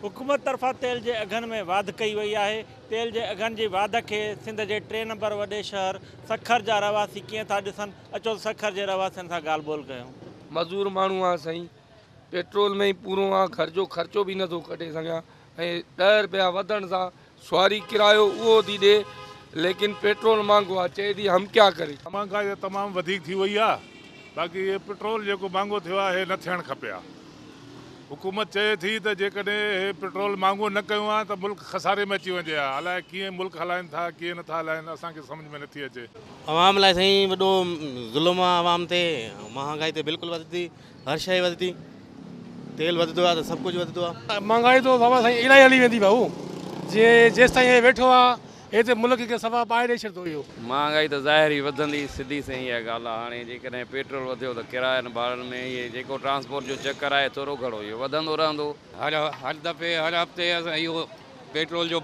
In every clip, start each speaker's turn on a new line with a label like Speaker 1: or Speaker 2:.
Speaker 1: हुकूमत तरफ़ां तेल जे अघनि में वाध कई वई आहे। तेल जे अघनि जी वाध खे सिंध जे 3 नंबर वॾे शहर सखर जा रवासी कीअं था ॾिसनि, अचो सखर जे रवासियुनि सां ॻाल्हि ॿोल कयूं।
Speaker 2: मज़दूर माण्हू आहे साईं, पेट्रोल में ई पूरो आहे, घर जो ख़र्चो बि नथो कढे सघां ऐं 10 रुपया वधण सां सवारी किरायो उहो थी ॾिए, लेकिन पेट्रोल महांगो आहे, चए थी हम क्या करें।
Speaker 3: महांगाई तमामु वधीक थी वई आहे। बाक़ी ये पेट्रोल जेको महांगो थियो आहे हे न थियणु खपे आहे। हुकूमत चए थी त जेकॾहिं हे पेट्रोल महांगो न कयो आहे त मुल्क खसारे में अची वञे आहे। अलाए कीअं मुल्क हलाइनि था कीअं नथा हलाइनि, असांखे सम्झ में नथी अचे।
Speaker 4: आवाम लाइ साईं वॾो ज़ुल्म आहे आवाम ते। महांगाई ते बिल्कुलु वधंदी, हर शइ वधंदी, तेल वधंदो आहे त सभु कुझु वधंदो आहे।
Speaker 5: महांगाई तो बाबा साईं इलाही हली वेंदी भाऊ, जेसिताईं हे वेठो आहे हे त मुल्क खे सफ़ा पाए ॾेई छॾंदो इहो।
Speaker 6: महांगाई त ज़ाहिर ई वधंदी, सिधी सही आहे ॻाल्हि आहे। हाणे जेकॾहिं पेट्रोल वधियो त किरायनि भाड़नि में इहे जेको ट्रांसपोर्ट जो चक्कर आहे थोरो घणो इहो वधंदो रहंदो।
Speaker 7: हर दफ़े हर हफ़्ते असां इहो पेट्रोल जो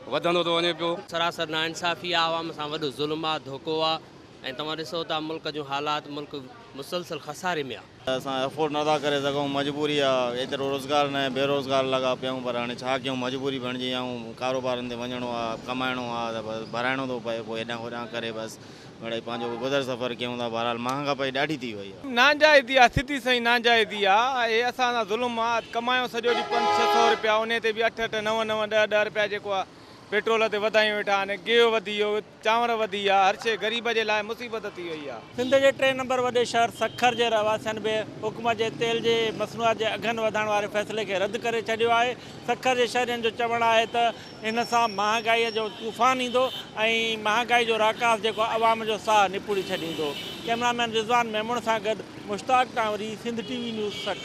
Speaker 7: वधंदो थो वञे पियो।
Speaker 4: सरासर नाइंसाफ़ी आहे, आवाम सां वॾो ज़ुल्म आहे, धोखो आहे। ऐं तव्हां ॾिसो था मुल्क जूं हालात, मुल्क मुसलसल खसारे में आहे।
Speaker 8: असां अफोर्ड नथा करे सघूं, मजबूरी आहे। एतिरो रोज़गार न, बेरोज़गार लॻा पियूं, पर हाणे छा कयूं, मजबूरी बणिजी ऐं कारोबारनि ते वञिणो आहे, कमाइणो आहे त बसि भराइणो थो पए। पोइ हेॾां होॾां करे बसि मिड़ई पंहिंजो गुज़र सफ़र कयूं था। बहरहाल महांगाई ॾाढी थी वई आहे।
Speaker 5: नाजाइज़ी आहे, स्थिति साईं नाजाइज़ी आहे। हे असां सां ज़ुल्म आहे। कमायूं सॼो ॾींहुं 500-600 रुपया, उन ते बि 8-8, 9-9, 10-10 रुपया जेको आहे पेट्रोल ते वधायूं वेठा आहिनि। गिहु वधी वियो, चांवर वधी विया, हर शइ ग़रीब जे लाइ मुसीबत थी वई आहे।
Speaker 1: सिंध जे 3 नंबर वॾे शहर सखर जे रवासियुनि बि हुकूमत जे तेल जे मसनूआत जे अघनि वधाइण वारे फ़ैसिले खे रद्द करे छॾियो आहे। सखर जे शहरियुनि जो चवणु आहे त इन सां महांगाईअ जो तूफ़ान ईंदो ऐं महांगाई जो राकास जेको आवाम जो साह निपुड़ी छॾींदो। कैमरामैन रिज़वान मेमूण सां गॾु मुश्ताक टांवरी, सिंध TV न्यूज़ सखर।